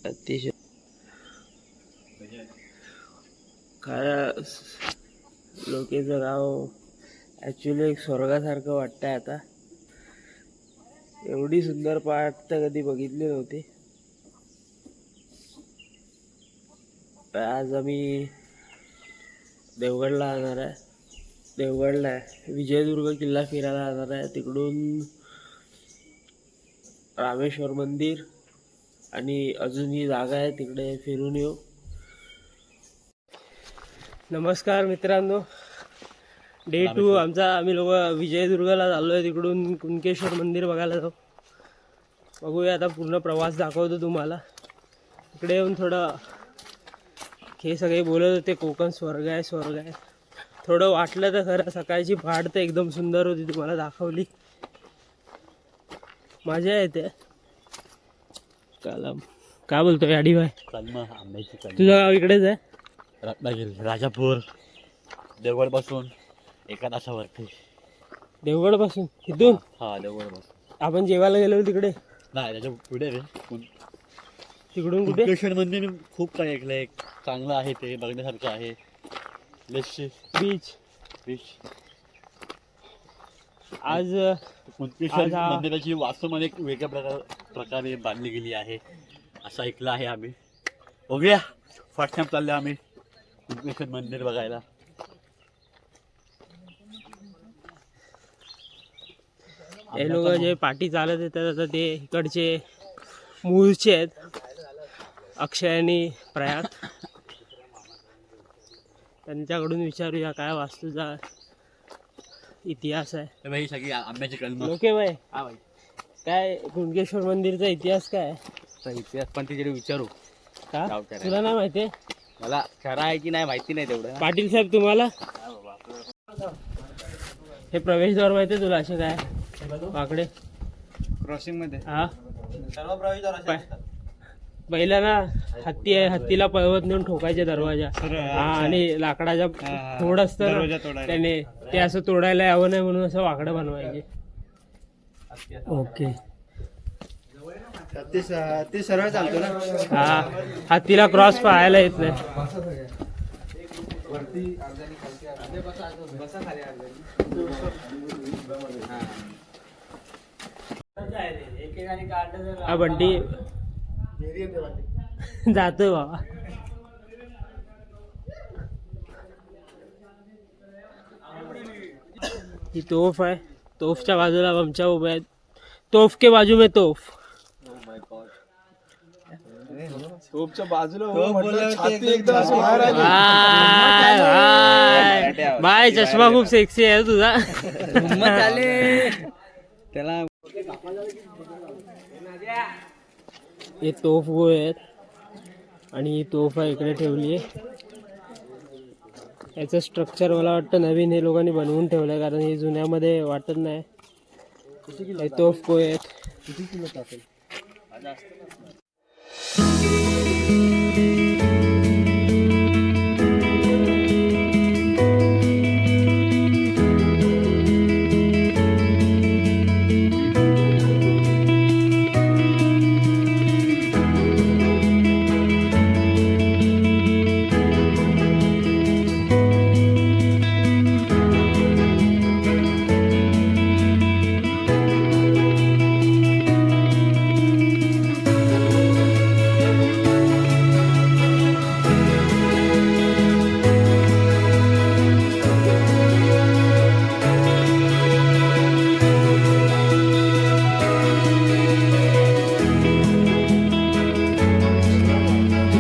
अतिशय खरं लोकेचं गाव ॲक्च्युली एक स्वर्गासारखं वाटतंय आता. एवढी सुंदर पहाट तर कधी बघितली नव्हती. आज आम्ही देवगडला जाणार आहे. देवगडला विजयदुर्ग किल्ला फिरायला जाणार आहे. तिकडून रामेश्वर मंदिर आणि अजूनही जागा आहे तिकडे फिरून येऊ. नमस्कार मित्रांनो, डे 2 आमचा. आम्ही लोक विजयदुर्गला चाललो आहे. तिकडून कुणकेश्वर मंदिर बघायला जाऊ. बघूया आता, पूर्ण प्रवास दाखवतो तुम्हाला. इकडे येऊन थोडं हे सगळे बोलत होते कोकण स्वर्ग आहे स्वर्ग आहे. थोडं वाटलं तर खरं. सकाळची पहाट तर एकदम सुंदर होती, तुम्हाला दाखवली. मजा येते. कालम काय बोलतोय अडी भाई? तुझं गाव इकडेच आहे? रत्नागिरी, राजापूर. देवगड पासून एका तासावरती. देवगड पासून इथून? हा, देवगड पासून. आपण जेवायला गेलो तिकडे नाही, त्याच्या पुढे रे. तिकडून कुठे? कुणकेश्वर मंदिर खूप काही ऐकलंय. चांगलं आहे ते, बघण्यासारखं आहे. बीच आज कुणकेश्वर मंदिराची वास्तूमध्ये एक वेगळ्या प्रकारे बांधली गेली आहे असं ऐकलं आहे आम्ही. बघूया, फर्स्ट टाइम चालले आम्ही कुणकेश्वर मंदिर बघायला. हे लोक जे पाठी चालत येतात आता ते इकडचे मूळचे आहेत, अक्षय आणि प्रयाग. त्यांच्याकडून विचारूया काय वास्तूचा इतिहास आहे. भाई सगळी आंब्याची कलम. ओके भाई, काय कुणकेश्वर मंदिरचा इतिहास काय? इतिहास पण तिकडे विचारू का? तुला नाही माहिती? मला खरं आहे की नाही माहिती नाही तेवढं. पाटील साहेब तुम्हाला हे प्रवेशद्वार माहिती आहे तुला? असे काय वाकडे क्रॉसिंग मध्ये हा सर्व प्रवेशद्वार पहिला ना हत्ती आहे, हत्तीला पळवत नेऊन ठोकायचे दरवाजा. हा, आणि लाकडाच्या तोड असतं त्याने, ते असं तोडायला यावं नाही म्हणून असं वाकडं बनवायचे. ओके, ते सरळ चालतो ना. हा, हत्तीला क्रॉस पाहायला येत नाही. हा बंटी जातोय बाबा. ही तोफ आहे. तोफच्या बाजूला आमच्या उभ्या आहेत. तोफ के बाजू में तोफ. तोफच्या बाजूला बाय, चष्मा खूप सेक्सी आहे तुझा. त्याला हे तोफ गोळे आहेत आणि ही तोफ आहे इकडे ठेवली आहे. याचं स्ट्रक्चर मला वाटतं नवीन हे लोकांनी बनवून ठेवलं आहे, कारण हे जुन्यामध्ये वाटत नाही. हे तोफ गोळे आहेत.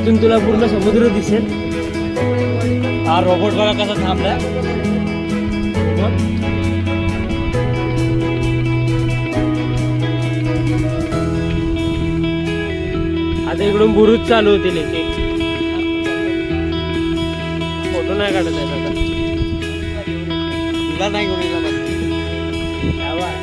तिथून तुला पूर्ण समुद्र दिसेल. हा रोबोट बघा कसा थांबला. आता इकडून बुरुज चालू होतील. एक एक फोटो नाही काढत आहे आता. तुला नाही घेऊन आवाज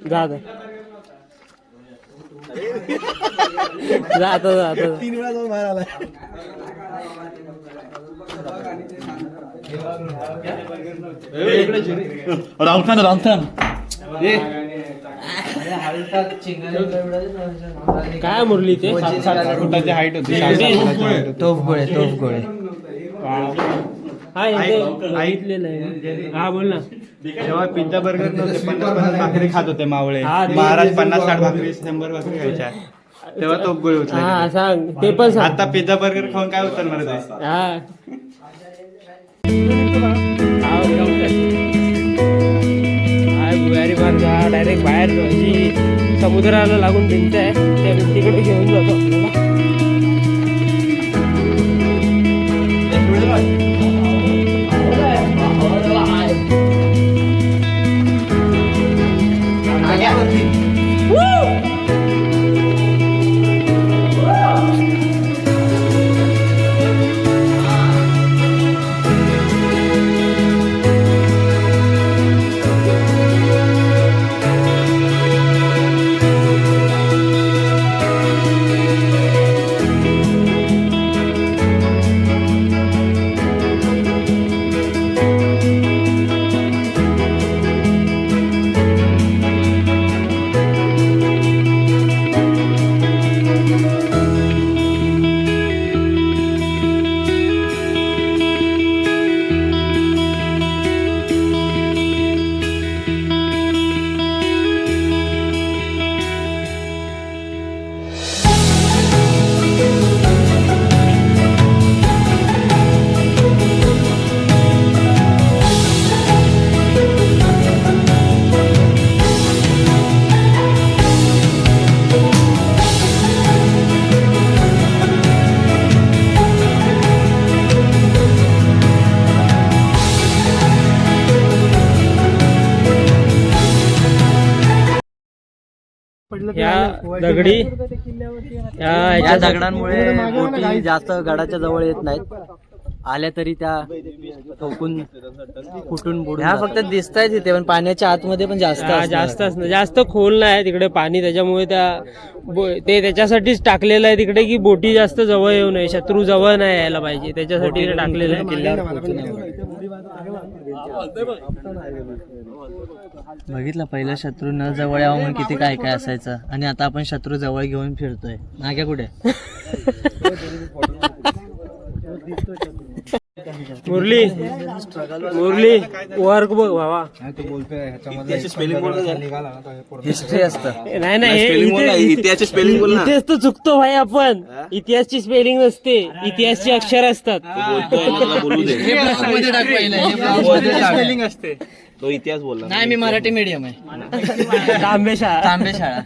जातो जातो जातो 3 वेळा जाऊन बाहेर आलाय. रामथान काय मुरली ते फुटाची हाईट होती. तोफगोळे तोफगोळे हा इथे ऐकलेलं आहे. हा बोल ना. तेव्हा पिझ्झा बर्गर नव्हते, 50 भाकरी खात होते मावळे. हा, ते- महाराज 50-60 भाकरी 100 भाकरी खायच्या. तेव्हा तो गोळी उचला. हा सांग ते पण सांग. आता पिझ्झा बर्गर खाऊन काय उचलणार आहे? हा भुयारी मार्ग हा डायरेक्ट बाहेर जी समुद्राला लागून भिंत आहे त्या भिंतीकडे घेऊन जातो आपल्याला. या दगडी या दगडांमुळे बोटी जास्त गडाच्या जवळ येत नाहीत. आल्या तरी त्या ठोकून फुटून बुडून ह्या फक्त दिसतायत इथे, पण पाण्याच्या आतमध्ये पण जास्त जास्त असणं जास्त खोल नाही तिकडे पाणी, त्याच्यामुळे ते त्याच्यासाठीच टाकलेलं आहे तिकडे की बोटी जास्त जवळ येऊ नये, शत्रू जवळ नाही यायला पाहिजे, त्याच्यासाठी टाकलेलं आहे किल्ल्यावर. बघितलं पहिलं शत्रू न जवळ यावं म्हणून किती काय काय असायचं, आणि आता आपण शत्रू जवळ घेऊन फिरतोय. नाग्या कुठे? मुरली मुरली वर्क बघ भावा. हिस्ट्री असतं. नाही नाही इथेच तर चुकतो भाई आपण. इतिहासची स्पेलिंग नसते, इतिहासची अक्षर असतात. स्पेलिंग असते. तो इतिहास बोलला. नाही, मी मराठी मीडियम आहे. तांबे शाळा. तांबे शाळा.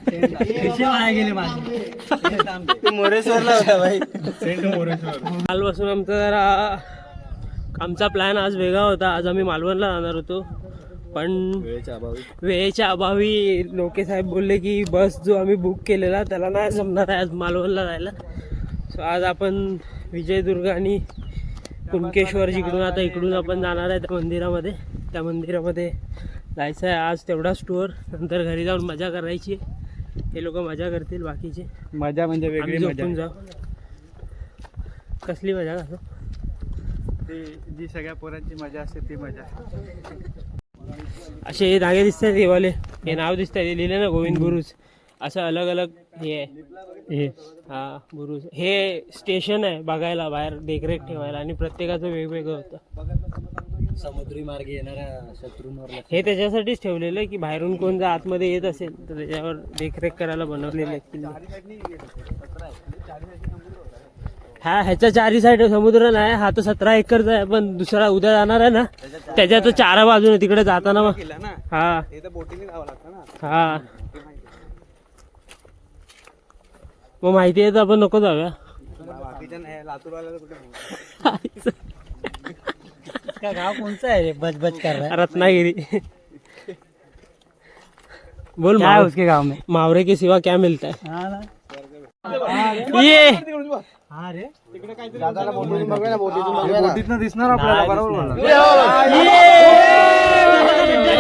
कालपासून आमचा प्लॅन आज वेगळा होता. आज आम्ही मालवणला जाणार होतो, पण वेळेच्या अभावी लोके साहेब बोलले की बस जो आम्ही बुक केलेला त्याला नाही जमणार आहे आज मालवणला जायला. सो आज आपण विजयदुर्ग आणि कुणकेश्वर जिकडून आता इकडून आपण जाणार आहे त्या मंदिरामध्ये जायचं आहे आज. तेवढाच टूर, नंतर घरी जाऊन मजा करायची. हे लोक मजा करतील, बाकीचे मजा म्हणजे वेगळी आम्ही मजा. झोपून जाऊ. कसली मजा कसं ती जी सगळ्या पोरांची मजा असते ती मजा. असे हे धागे दिसतात देवाले, हे नाव दिसतात, हे लिहिले ना गोविंद बुरुज, असं अलग अलग हे आहे. हे हा बुरुज, हे स्टेशन आहे बघायला, बाहेर देखरेख ठेवायला, आणि प्रत्येकाचं वेगवेगळं होतं. समुद्री मार्गे येणाऱ्या शत्रूंवर हे त्याच्यासाठीच ठेवलेलं आहे की बाहेरून कोण जर आतमध्ये येत असेल तर त्याच्यावर देखरेख करायला बनवलेले आहेत किल्ले. ह्याच्या चारी साईड समुद्र नाही, हा तर 17 एकरचा आहे, पण दुसरा उद्या जाणार आहे ना त्याच्यात 4 बाजूने तिकडे जाताना मग हा हा मग माहिती आहे तर आपण नको जाऊया. गाव कोणचं आहे रे बच कर रत्नागिरी. बोल क्या है उसके गांव में? मावरे के सिवा क्या मिलता है. ये दिसणार आपल्याला बरोबर.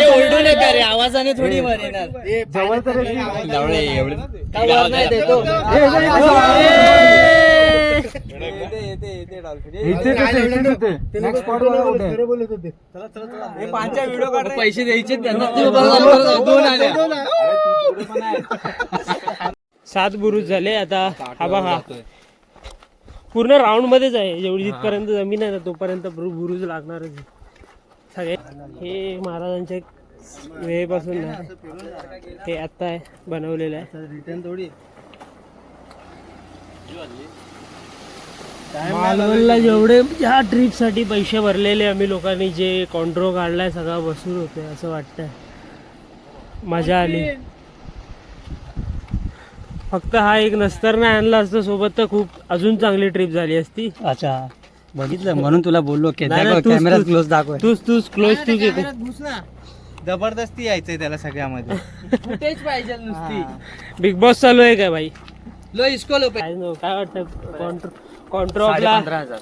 ओरडू नका रे, आवाजाने थोडी वर येणार. जवळ तर का वर नाही देतो? पैसे द्यायचे त्यांना. 7 बुरुज झाले आता. हा बघा पूर्ण राऊंड मध्येच आहे, जेवढी जिथपर्यंत जमीन आहे ना तोपर्यंत बुरुज लागणारच आहे. सगळे हे महाराजांच्या वेळेपासून नाही, हे आता आहे बनवलेलं आहे. रिटर्न थोडी मालवणला जेवढे ह्या ट्रिपसाठी पैसे भरलेले आम्ही लोकांनी, जे कॉन्ट्रो काढलाय सगळा वसूल होते असं वाटतंय. मजा आली. फक्त हा एक नस्तर नाही आणला असतं सोबत तर खूप अजून चांगली ट्रिप झाली असती. अच्छा बघितलं म्हणून तुला बोललो की नाही, नाही, तूच- कॅमेरा तूच- क्लोज दाखव. तूच क्लोज तूच येते. जबरदस्ती यायचंय त्याला सगळ्यामध्ये. तेच पाहिजे नुसती. बिग बॉस चालू आहे काय भाई? लो इसको लो. काय वाटतं कॉन्ट्रो आपला 15,000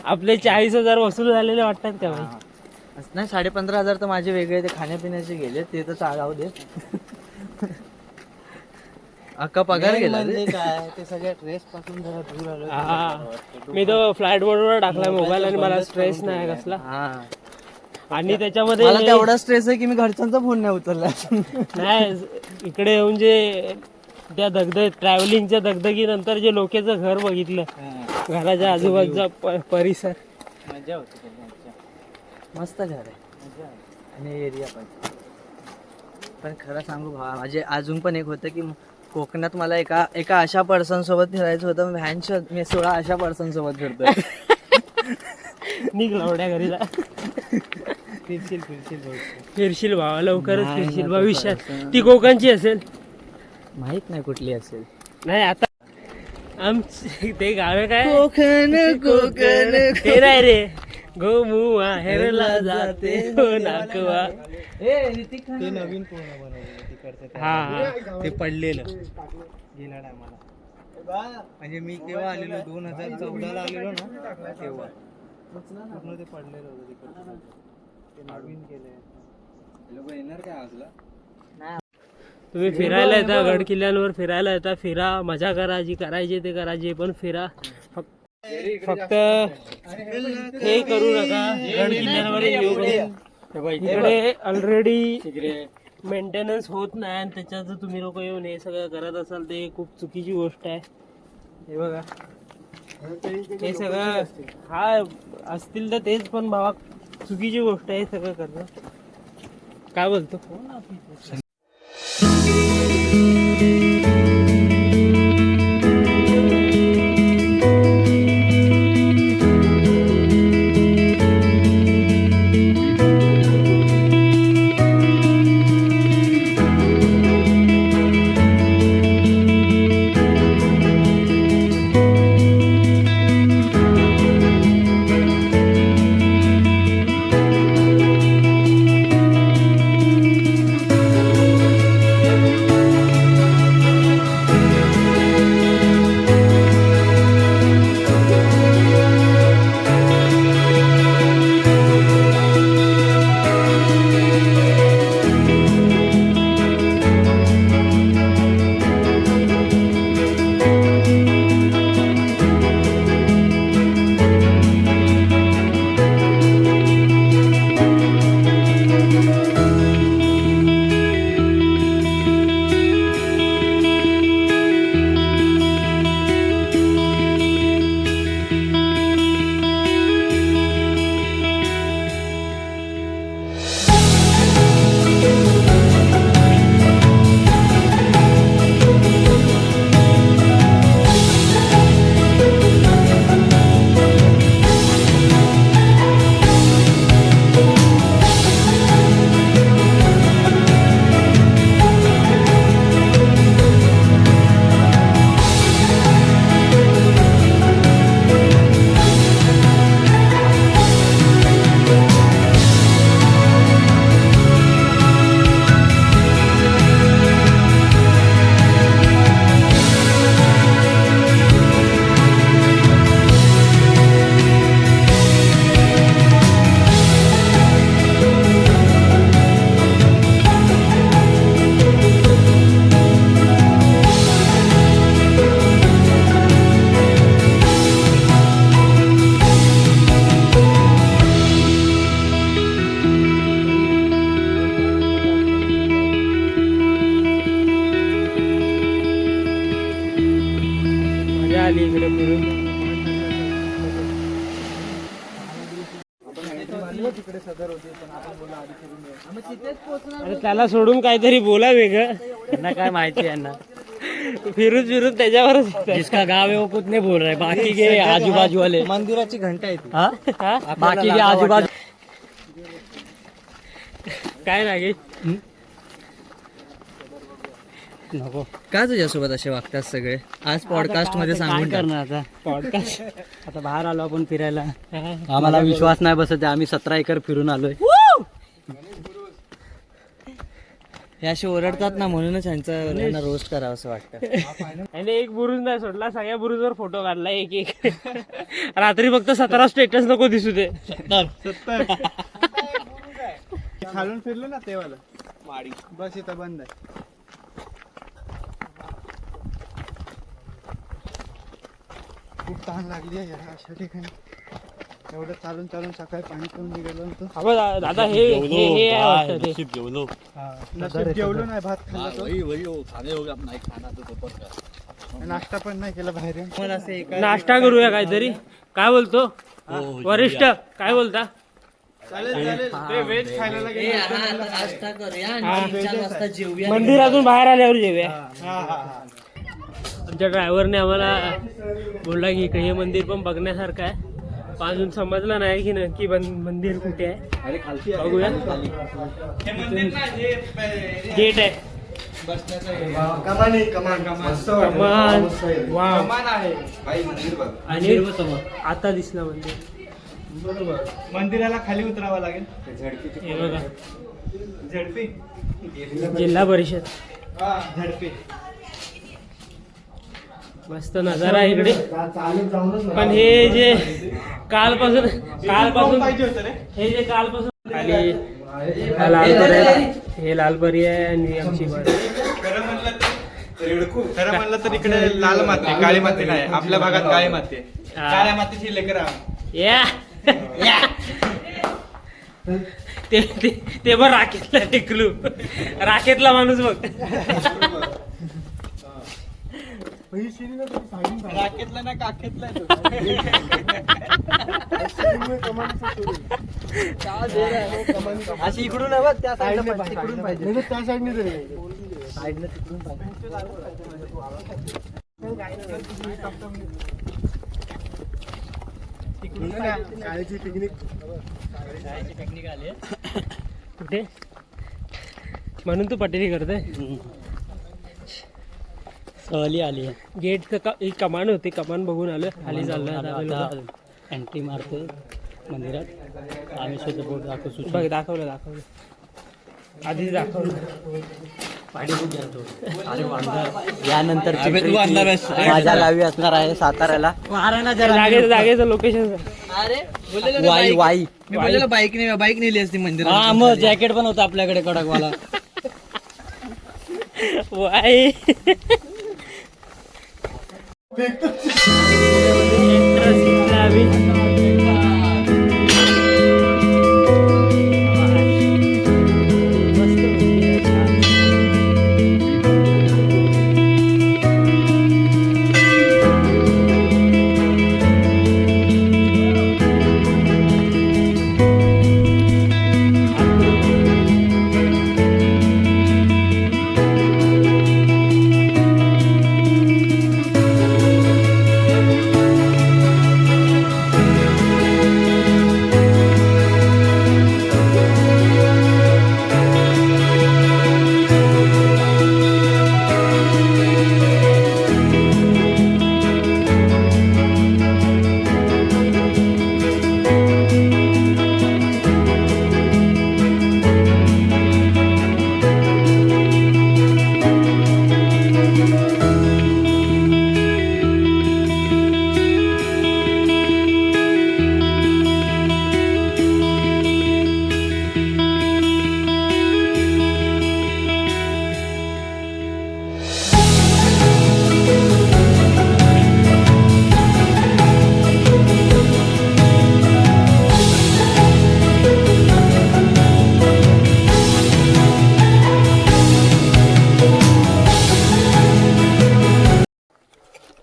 आपले 40,000 वसूल झालेले वाटतात का भाई? नाही 15,500 तर माझे वेगळे ते खाण्यापिण्याचे गेले, ते तर चालावू दे. अक्का पगार गेला रे. काय ते सगळ्या ट्रेस पासून जरा दूर आलो. हा मी तो फ्लाईट मोडवर टाकलाय मोबाईल आणि मला स्ट्रेस नाही कसला. हा आणि त्याच्यामध्ये मला तेवढा स्ट्रेस आहे की मी घरच्यांचा फोन नाही उचलला. नाही इकडे येऊन जे त्या ट्रॅव्हलिंगच्या दगदगीनंतर जे लोकेचं घर बघितलं, घराच्या आजूबाजूचा परिसर, मजा होती त्यांच्या. मस्त घर आहे आणि एरिया पण खरं सांगू भावा, माझे अजून पण एक होतं की कोकणात मला एका अशा पर्सन सोबत फिरायचं होतं. व्हॅनच्या मी 16 अशा पर्सन सोबत फिरतोय. निघ लवड्या घरीला. फिरशील भावा, लवकरच फिरशील भविष्यात. ती कोकणची असेल, माहित नाही कुठली असेल. नाही आता ते गाव काय कोकण ते नाही रे, गोमुआ हेरला जाते हो नाकवा. ते नवीन पूर्ण बनवलेलं तिकडचं. हा ते पडलेलं गेल्या टायमाला. म्हणजे मी केव्हा आलेलो 2014ला आलेलो ना, तेव्हा पूर्ण ते पडलेलं होतं तिकडचं. ते नवीन केलंय. लोक येणार काय आजला? तुम्ही फिरायला येता, गड किल्ल्यांवर फिरायला येता, फिरा, मजा करा, जी करायची ते करा, जे पण फिरा. फक्त हे करू नका गड किल्ल्यांवर येऊन. इकडे ऑलरेडी मेंटेनन्स होत नाही आणि त्याच्यात जर तुम्ही लोक येऊन हे सगळं करत असाल ते खूप चुकीची गोष्ट आहे. हे बघा हे सगळं हा असतील तर तेच, पण भावा चुकीची गोष्ट आहे सगळं करणं. काय बोलतो? फिरून. अरे त्याला सोडून काहीतरी बोला वेगळं. यांना काय माहिती यांना. फिरून फिरून त्याच्यावरच येतात. जिसका गाव है वो कुछ नहीं बोल रहे, बाकी के आजूबाजू वाले. मंदिराची घंटा आहे ती. हाँ? हा? बाकी के आजूबाजू. काय नागे नको का तुझ्यासोबत असे वागतात सगळे? आज पॉडकास्ट मध्ये काय सांगून टाक. करणार आता. पॉडकास्ट. आता बाहेर आलो आपण फिरायला. आम्हाला विश्वास नाही बसत आहे. आम्ही 17 एकर फिरून आलोय. हे असे ओरडतात ना, म्हणूनच यांना रोस्ट करावं असं वाटतं. आणि एक बुरुज नाही सोडला, सगळ्या बुरुजवर फोटो काढला एक एक. रात्री फक्त 17 स्टेटस नको दिसू दे. खालून फिरलो ना तेवाला माडी, बस इथं बंद आहे. खूप तहान लागली आहे यार अशा ठिकाणी. एवढं चालून चालून सकाळी पाणी पिऊन निघालो होतो. अबे दादा हे हे आहे वाटतं ते. नशीब जेवलो. नशीब जेवलो नाही, भात खाल्ला तो. वही वही हो, खाने हो गए, अब नहीं खाना तो दोपहर का. नाश्ता पण नाही केला बाहेर. मला असं एका नाश्ता करूया काहीतरी. काय बोलतो हो, वरिष्ठ? काय बोलता? ते व्हेज खायला लागेल. नाश्ता करूया हा. आणि 4 वाजता जेवूया. मंदिरातून बाहेर आल्यावर जेऊया. हा हा हा. आमच्या ड्रायव्हरने आम्हाला बोलला की इकडे हे मंदिर पण बघण्यासारखं आहे. पण अजून समजलं नाही की नक्की मंदिर कुठे आहे. बघूया. गेट आहे. कमान. वाव. आणि आता दिसला मंदिर. बरोबर. मंदिराला खाली उतरावं लागेल. हे बघा, झडपी. जिल्हा परिषद. झडपी. मस्त नजारा आहे इकडे. पण हे जे कालपासून पाहिजे होतं रे. हे जे कालपासून खाली हा लालपरी आहे. हे लालपरी आहे आणि आमची बारी. खरं म्हणलं तर इकडे लाल माती आहे, काळी माती नाही. आपल्या भागात काळी माती आहे. हा. काळ्या मातीची लेकर या ते बघ राखेतला टिकलू. राखेतला माणूस बघ. राखेतला ना काखेतला. अशी इकडून आहे बघ, त्या साईडला तिकडून पाहिजे. त्या साईडने साईडला तिकडून पाहिजे. काळीची पिकनिक. टेक्निक आली आहे. कुठे म्हणून तू पटेरी करतोय. सहली आली आहे. गेट एक कमान होती, कमान बघून आलोय. खाली चाललोय आता. आता एंट्री मारतोय मंदिरात. आम्ही स्वतः बोट दाखवू. बघ दाखवलं आधीच दाखवलं. पाणी खूप जातो. अरे वांदर. यानंतर अबे तू आणणार आहेस. माझ्या गावी असणार आहे साताऱ्याला. जागेचं लोकेशन. वाई. मी बोललेलो बाईक नेली असती मंदिरात. हा मग जॅकेट पण होतं आपल्याकडे कडकवाला. वाय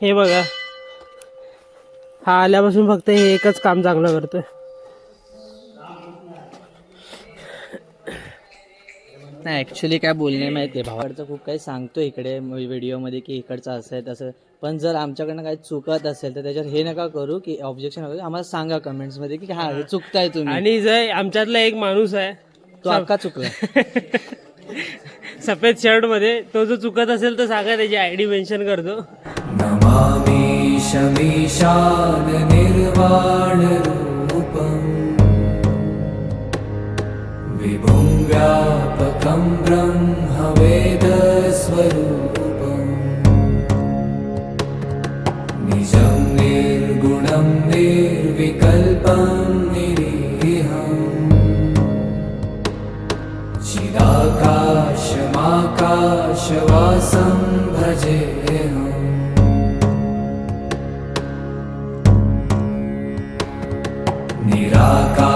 हे बघा हा आल्यापासून फक्त हे एकच काम चांगलं करतोय. नाही ऍक्च्युली काय बोलणे माहिती आहे, भावाकडचं खूप काही सांगतो इकडे व्हिडिओमध्ये की इकडचं असं आहे तसं, पण जर आमच्याकडनं काही चुकत असेल तर त्याच्यात हे नका करू की ऑब्जेक्शन वगैरे, आम्हाला सांगा कमेंट्समध्ये की हा हे चुकताय तुम्ही. आणि जर आमच्यातला एक माणूस आहे तो अक्का चुकला. सफेद शर्ट मध्ये, तो जो चुकत असेल तर सांगा, त्याची आयडी मेन्शन करतो. नमामि शमीशान निर्वाण रूपम् विभुं व्यापकं ब्रह्मवेदस्वरूपम् निजं निर्गुणं निर्विकल्पं निरीहम् चिदाकाशमाकाशवासं भजेऽहम् निराकार